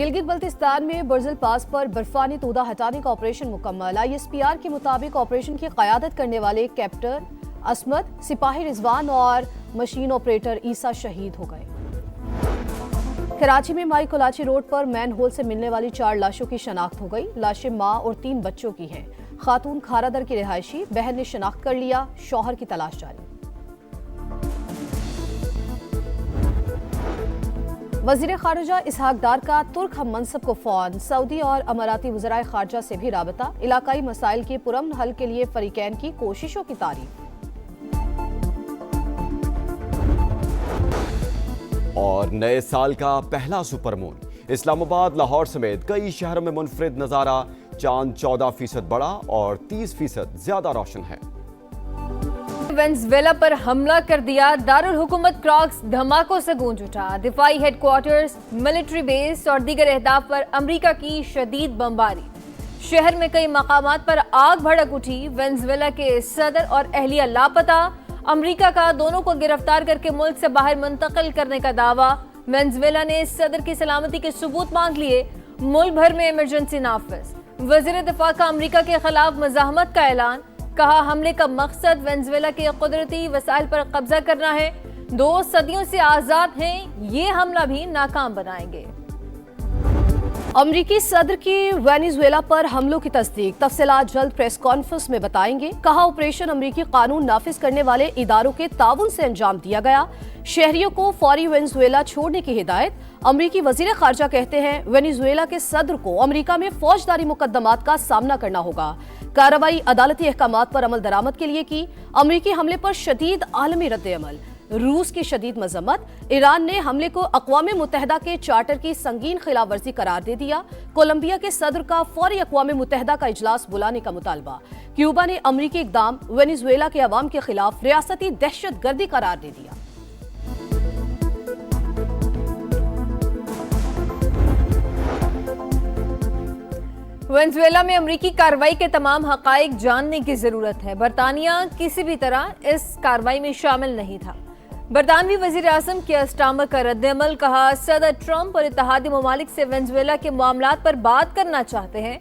गिलगित बल्तिस्तान में बर्जिल पास पर बर्फानी तोदा हटाने का ऑपरेशन मुकम्मल। ISPR के मुताबिक ऑपरेशन की क़यादत करने वाले कैप्टन असमत, सिपाही रिजवान और मशीन ऑपरेटर ईसा शहीद हो गए। कराची में माई कोलाची रोड पर मैन होल से मिलने वाली 4 लाशों की शनाख्त हो गई। लाशें मां और 3 बच्चों की हैं। खातून खारादर की रिहायशी, बहन ने शनाख्त कर लिया, शौहर की तलाश जारी। वज़ीर ख़ारिजा इसहाक डार का तुर्क हम मनसब को फ़ोन। सऊदी और अमाराती वज़राए ख़ारिजा से भी राबता। इलाकाई मसाइल के पुरअमन हल के लिए फ़रीक़ैन की कोशिशों की तारीफ। और नए साल का पहला सुपरमून। इस्लामाबाद, लाहौर समेत कई शहरों में मुनफरिद नज़ारा। चांद 14% बड़ा और 30% ज्यादा रोशन है। वेनेजुएला पर हमला कर दिया। दारुल हुकूमत क्रॉक्स धमाकों से गूंज उठा। दिफाई हेडक्वार्टर्स, मिलिट्री बेस और दीगर अहदाफ पर अमरीका की शदीद बमबारी। शहर में कई मकामात पर आग भड़क उठी। वेनेजुएला के सदर और अहलिया लापता। अमरीका का दोनों को गिरफ्तार करके मुल्क से बाहर मुंतकिल करने का दावा। वेनेजुएला ने सदर की सलामती के सबूत मांग लिए। मुल्क भर में इमरजेंसी नाफिज। वज़ीर दिफा का अमरीका के खिलाफ मज़ाहमत का ऐलान। कहा हमले का मकसद वेनेजुएला के कुदरती वसाइल पर कब्जा करना है। 2 सदियों से आजाद हैं, ये हमला भी नाकाम बनाएंगे। अमरीकी सदर की वेनेजुएला पर हमलों की तस्दीक। तफसीलात जल्द प्रेस कॉन्फ्रेंस में बताएंगे। कहा ऑपरेशन अमरीकी कानून नाफिज करने वाले इदारों के ताउन से अंजाम दिया गया। शहरियों को फौरी वेनेजुएला छोड़ने की हिदायत। अमरीकी वजीर खारजा कहते हैं वेनेजुएला के सदर को अमरीका में फौजदारी मुकदमात का सामना करना होगा। कार्रवाई अदालती अहकामात पर अमल दरामद के लिए की। अमरीकी हमले पर शदीद आलमी रद्द-ए-अमल। रूस की शदीद मजम्मत। ईरान ने हमले को अक़वाम मुत्तहिदा के चार्टर की संगीन खिलाफ वर्जी करार दे दिया। कोलंबिया के सदर का फौरी अक़वाम मुत्तहिदा का इजलास बुलाने का मुतालबा। क्यूबा ने अमरीकी इक़दाम वेनेजुएला के अवाम के खिलाफ रियासती दहशत गर्दी करार दे दिया। वेनेजुएला में अमरीकी कार्रवाई के तमाम हक़ाइक़ जानने की जरूरत है। बरतानिया किसी भी तरह इस कार्रवाई में शामिल नहीं था। बरतानवी वज़ीर आज़म कियर स्टारमर का रद्द-ए-अमल। कहा सदर ट्रंप और इत्तेहादी ममालिक से वेनेजुएला के मामलात पर बात करना चाहते हैं।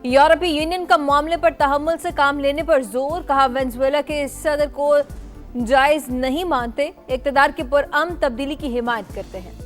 यूरोपीय यूनियन का मामले पर तहम्मुल से काम लेने पर जोर। कहा वेनेजुएला के सदर को जायज नहीं मानते, इक़्तिदार की पुरअमन तब्दीली की हिमायत करते हैं।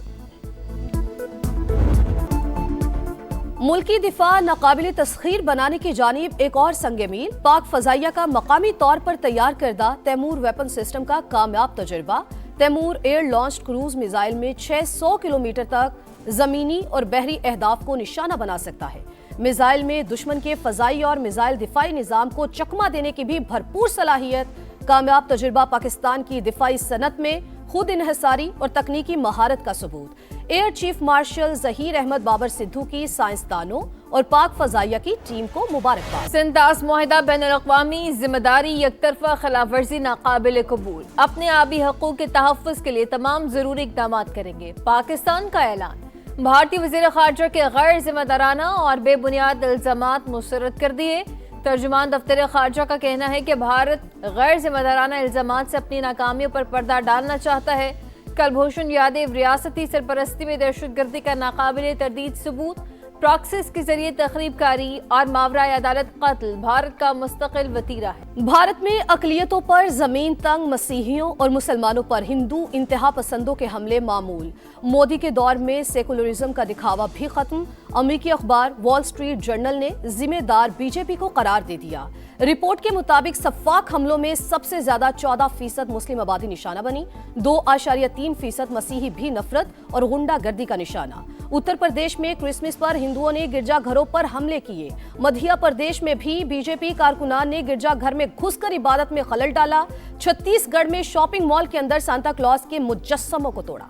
मुल्की दिफा नाकाबिल तस्खीर बनाने की जानिब एक और संग मील। पाक फजाइया का मकामी तौर पर तैयार करदा तैमूर वेपन सिस्टम का कामयाब तजुर्बा। Taimur air launch cruise missile में 600 किलोमीटर तक जमीनी और बहरी अहदाफ को निशाना बना सकता है। मिसाइल में दुश्मन के फजाई और मिसाइल दिफाई निजाम को चकमा देने की भी भरपूर सलाहियत। कामयाब तजुर्बा पाकिस्तान की दिफाई सनत में खुद इन्हसारी और तकनीकी महारत का सबूत। Air chief marshal Zaheer Ahmad Babar Sidhu की साइंसदानों और पाक फजाइया की टीम को मुबारकबाद। सिंतास मुआहिदा बैनुल-अक़वामी जिम्मेदारी यकतरफा खिलाफ वर्जी नाकाबिल कबूल। अपने आबी हकूक़ के तहफ़्फ़ुज़ के लिए तमाम ज़रूरी इक़दाम करेंगे। पाकिस्तान का ऐलान। भारतीय वज़ीर ख़ारिजा के गैर जिम्मेदाराना और बेबुनियाद इल्ज़ामात मुस्तरद कर दिए। तर्जुमान दफ्तर ख़ारिजा का कहना है कि भारत गैर जिम्मेदाराना इल्ज़ामात से अपनी नाकामियों पर पर्दा डालना चाहता है। कुलभूषण यादव रियासती सरपरस्ती में दहशतगर्दी का नाकाबिल तरदीद सबूत। प्रॉक्सिस के जरिए तखरीबकारी और मावराए अदालत कत्ल भारत का मुस्तकिल वतीरा है। भारत में अक़लियतों पर जमीन तंग मसीहियों और मुसलमानों पर हिंदू इंतहा पसंदों के हमले मामूल। मोदी के दौर में सेकुलरिज्म का दिखावा भी खत्म। अमेरिकी अखबार वॉल स्ट्रीट जर्नल ने जिम्मेदार बीजेपी को करार दे दिया। रिपोर्ट के मुताबिक सफ़ाक हमलों में सबसे ज्यादा 14% मुस्लिम आबादी निशाना बनी। 2.3% मसीही भी नफरत और गुंडागर्दी का निशाना। उत्तर प्रदेश में क्रिसमस पर हिंदुओं ने गिरजाघरों पर हमले किए। मध्य प्रदेश में भी बीजेपी कारकुनान ने गिरजाघर में घुसकर इबादत में खलल डाला। छत्तीसगढ़ में शॉपिंग मॉल के अंदर सांता क्लॉज के मुजस्समों को तोड़ा।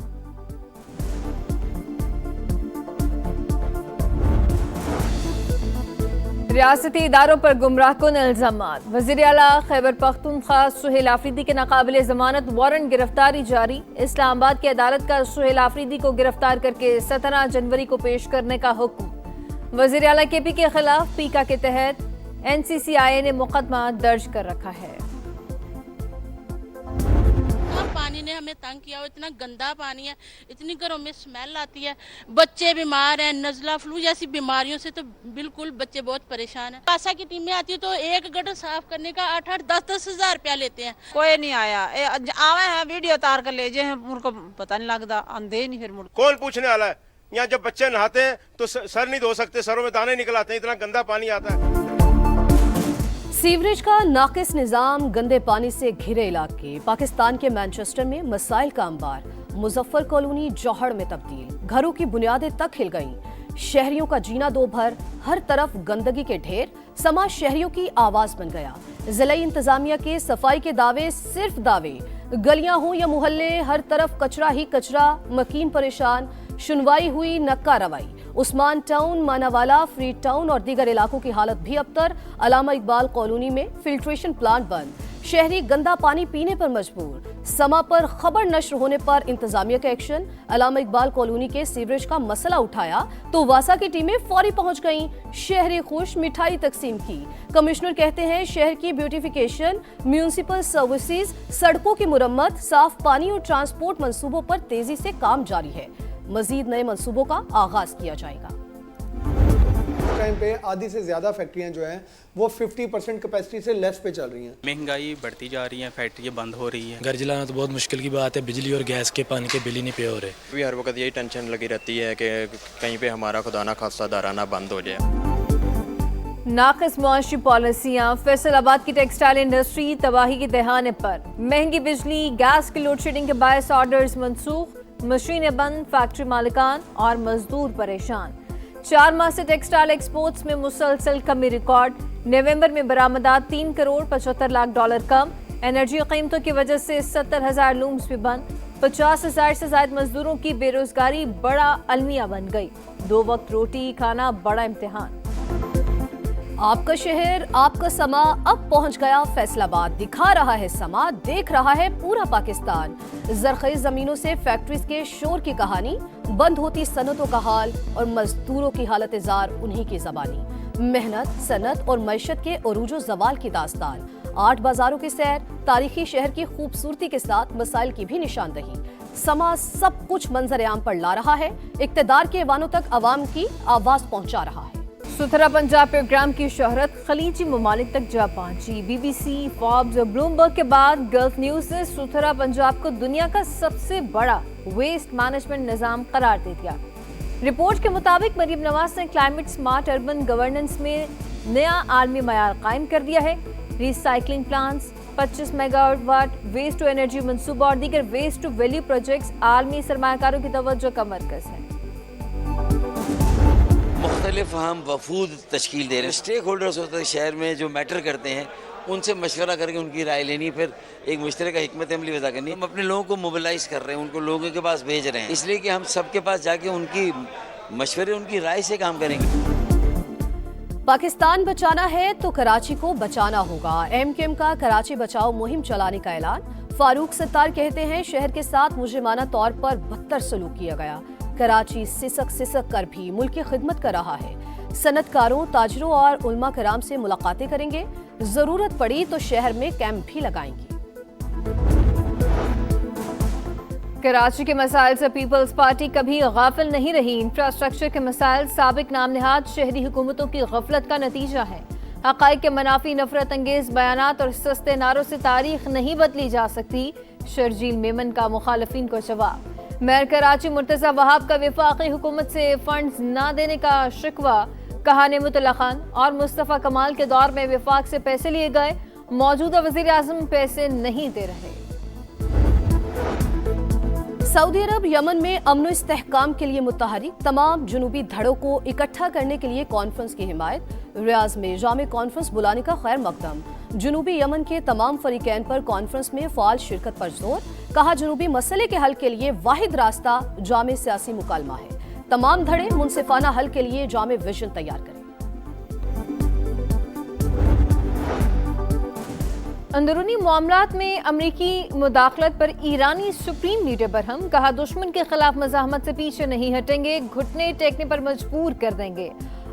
रियासती इदारों पर गुमराहकुन इल्जामात। वज़ीर आला खैबर पख्तूनख्वा सुहेल आफरीदी के नाकाबिले ज़मानत वारंट गिरफ्तारी जारी। इस्लामाबाद की अदालत का सुहेल आफरीदी को गिरफ्तार करके 17 जनवरी को पेश करने का हुक्म। वज़ीर आला केपी के खिलाफ पीका के तहत NCCI ने मुकदमा दर्ज कर रखा है। पानी ने हमें तंग किया और इतना गंदा पानी है, इतनी घरों में स्मेल आती है, बच्चे बीमार हैं, नज़ला फ्लू जैसी बीमारियों से तो बिल्कुल बच्चे बहुत परेशान हैं। आशा की टीमें आती है तो एक गटर साफ करने का 8-8 10-10 हज़ार रुपया लेते हैं। कोई नहीं आया, आवे हैं वीडियो तार कर ले जाए, उनको पता नहीं लगता, आंधे नहीं फिर मुड़। कौन पूछने वाला है? यहाँ जब बच्चे नहाते हैं तो सर नहीं धो सकते, सरों में दाने निकल आते हैं, इतना गंदा पानी आता है। सीवरेज का नाकिस निजाम, गंदे पानी से घिरे इलाके। पाकिस्तान के मैनचेस्टर में मसाइल का अंबार। मुजफ्फर कॉलोनी जौहड़ में तब्दील, घरों की बुनियादें तक हिल गईं। शहरियों का जीना दो भर, हर तरफ गंदगी के ढेर। समाज शहरियों की आवाज बन गया। जिला इंतजामिया के सफाई के दावे सिर्फ दावे। गलियां हो या मोहल्ले, हर तरफ कचरा ही कचरा। मकीन परेशान, सुनवाई हुई न कार्रवाई। Usman town, Manawala, free town और दीगर इलाकों की हालत भी अबतर। अलामा इकबाल कॉलोनी में फिल्ट्रेशन प्लांट बंद, शहरी गंदा पानी पीने पर मजबूर। समा पर खबर नश्र होने पर इंतजामिया का एक्शन। अलामा इकबाल कॉलोनी के सीवरेज का मसला उठाया तो वासा की टीमें फौरी पहुंच गईं। शहरी खुश, मिठाई तकसीम की। कमिश्नर कहते हैं शहर की ब्यूटिफिकेशन, म्यूनिसिपल सर्विसेज, सड़कों की मुरम्मत, साफ पानी और ट्रांसपोर्ट मंसूबों पर तेजी से काम जारी है। मजीद नए मंसूबों का आगाज किया जाएगा। टाइम पे आधी से ज़्यादा फैक्ट्रियां जो हैं वो 50% कैपेसिटी से लेस पे चल रही हैं। महंगाई बढ़ती जा रही है, फैक्ट्रियाँ बंद हो रही हैं। घर जलाना तो बहुत मुश्किल की बात है, बिजली और गैस के पानी के बिल ही नहीं पे हो रहे। भी हर वक्त यही टेंशन लगी रहती है कि कहीं पे हमारा खुदा ना खासा दाराना बंद हो जाए। नाक़िस मुआशी पॉलिसियाँ, फैसलाबाद की टेक्सटाइल इंडस्ट्री तबाही के दहाने पर। महंगी बिजली, गैस की लोड शेडिंग के बायस ऑर्डर्स मनसूख, मशीनें बंद, फैक्ट्री मालिकान और मजदूर परेशान। 4 माह से टेक्सटाइल एक्सपोर्ट्स में मुसलसल कमी रिकॉर्ड। नवंबर में बरामदात 3 करोड़ 75 लाख डॉलर कम। एनर्जी कीमतों की वजह से 70,000 लूम्स भी बंद। 50,000 से ज्यादा मजदूरों की बेरोजगारी बड़ा अलमिया बन गई। 2 वक्त रोटी खाना बड़ा इम्तिहान। आपका शहर, आपका समा अब पहुंच गया फैसलाबाद। दिखा रहा है समा, देख रहा है पूरा पाकिस्तान। जरखेज जमीनों से फैक्ट्रीज के शोर की कहानी, बंद होती सनतों का हाल और मजदूरों की हालत जार उन्हीं की जबानी। मेहनत, सनत और मैशत के उरूजो जवाल की दास्तान। 8 बाजारों की सैर, तारीखी शहर की खूबसूरती के साथ मसाइल की भी निशानदही। समा सब कुछ मंजर आम पर ला रहा है, इक्तदार के ऐवानों तक अवाम की आवाज पहुंचा रहा है। सुथरा पंजाब प्रोग्राम की शोहरत खलीजी ममालिक तक जा पहुंची। BBC, फॉर्ब्स और ब्लूमबर्ग के बाद गल्फ न्यूज ने सुथरा पंजाब को दुनिया का सबसे बड़ा वेस्ट मैनेजमेंट निजाम करार दे दिया। रिपोर्ट के मुताबिक मरीम नवाज ने क्लाइमेट स्मार्ट अर्बन गवर्नेंस में नया आलमी मयार कायम कर दिया है। Recycling plants, 25 megawatt waste to energy मनसूबा और दीगर वेस्ट टू वैल्यू प्रोजेक्ट्स आलमी सरमायाकारों की तवज्जो का मरकज है। मुख्तलिफ हम वफूद तश्कील दे रहे हैं। स्टेक होल्डर्स होते हैं शहर में जो मैटर करते हैं, उनसे मशवरा करके उनकी राय लेनी, फिर एक मुश्तरका हिकमत अमली वज़ा करनी। हम अपने लोगों को मोबिलाइज कर रहे हैं, उनको लोगों के पास भेज रहे हैं, इसलिए कि हम सबके पास जाके उनकी मशवरे, उनकी राय से काम करेंगे। पाकिस्तान बचाना है तो कराची को बचाना होगा। MQM का कराची बचाओ मुहिम चलाने का ऐलान। फारूक सत्तार कहते हैं शहर के साथ मुजरिमाना तौर पर बदतर सलूक किया गया। कराची सिसक सिसक कर भी मुल्क की खिदमत कर रहा है। सनतकारों, ताजरों और उलमा कराम से मुलाकातें करेंगे। जरूरत पड़ी तो शहर में कैंप भी लगाएंगे। कराची के मसाइल से पीपल्स पार्टी कभी गाफिल नहीं रही। इंफ्रास्ट्रक्चर के मसाइल साबिक नाम निहाद शहरी हुकूमतों की गफलत का नतीजा है। हक़ाइक़ के मनाफी नफरत अंगेज बयानात और सस्ते नारों से तारीख नहीं बदली जा सकती। शर्जील मेमन का मुखालफिन को जवाब। मेयर कराची मुर्तज़ा वहाब का वफाकी हुकूमत से फंड्स न देने का शिकवा। कहा नेमतुल्लाह खान और मुस्तफ़ा कमाल के दौर में वफाक से पैसे लिए गए, मौजूदा वज़ीर आज़म पैसे नहीं दे रहे। सऊदी अरब यमन में अमन इस्तेहकाम के लिए मुतहरिक। तमाम जुनूबी धड़ों को इकट्ठा करने के लिए कॉन्फ्रेंस की हिमायत। रियाज में जामे कॉन्फ्रेंस बुलाने का खैर मकदम। जुनूबी यमन के तमाम फरीकैन पर कॉन्फ्रेंस में फ़ाल शिरकत पर जोर। कहा जुनूबी मसले के हल के लिए वाहिद रास्ता जामे सियासी मुकालमा है। तमाम धड़े मुनसिफाना हल के लिए जामे विजन तैयार करें। अंदरूनी मामलात में अमरीकी मुदाखलत पर ईरानी सुप्रीम लीडर बरहम। कहा दुश्मन के खिलाफ मज़ाहमत से पीछे नहीं हटेंगे, घुटने टेकने पर मजबूर कर देंगे।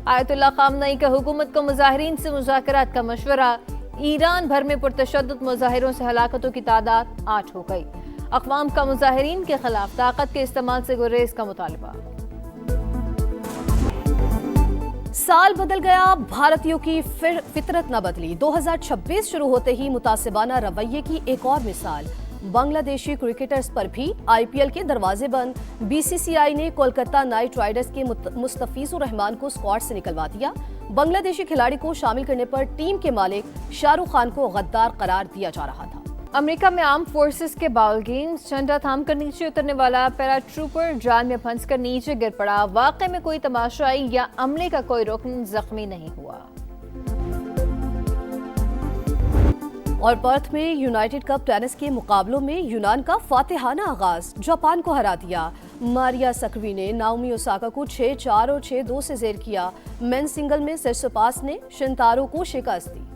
आयतुल्लाह ख़ामनई का हुकूमत को मुजाहिरीन से मुज़ाकरात का मशवरा। ईरान भर में पुरतशद्दुद मुजाहिरों से हलाकतों की तादाद 8 हो गई। اقوام کا مظاہرین کے خلاف طاقت کے استعمال سے گریز کا مطالبہ۔ سال بدل گیا، بھارتیوں کی فطرت نہ بدلی۔ 2026 شروع ہوتے ہی متعصبانہ رویے کی ایک اور مثال، بنگلہ دیشی کرکٹرز پر بھی آئی پی ایل کے دروازے بند۔ بی سی سی آئی نے کولکتہ نائٹ رائڈرز کے مستفیض الرحمان کو اسکواڈ سے نکلوا دیا۔ بنگلہ دیشی کھلاڑی کو شامل کرنے پر ٹیم کے مالک شاہ رخ خان کو غدار قرار دیا جا رہا تھا۔ امریکہ میں آرم فورسز کے باول گیمز، جھنڈا تھام کر نیچے اترنے والا پیرا ٹروپر جال میں پھنس کر نیچے گر پڑا۔ واقعے میں کوئی تماشائی یا عملے کا کوئی رکن زخمی نہیں ہوا۔ اور پرتھ میں یونائیٹڈ کپ ٹینس کے مقابلوں میں یونان کا فاتحانہ آغاز، جاپان کو ہرا دیا۔ ماریا سکری نے ناؤمی اوساکا کو 6-4 اور 6-2 سے زیر کیا۔ مین سنگل میں سیٹسوپاس نے شنتارو کو شکست دی۔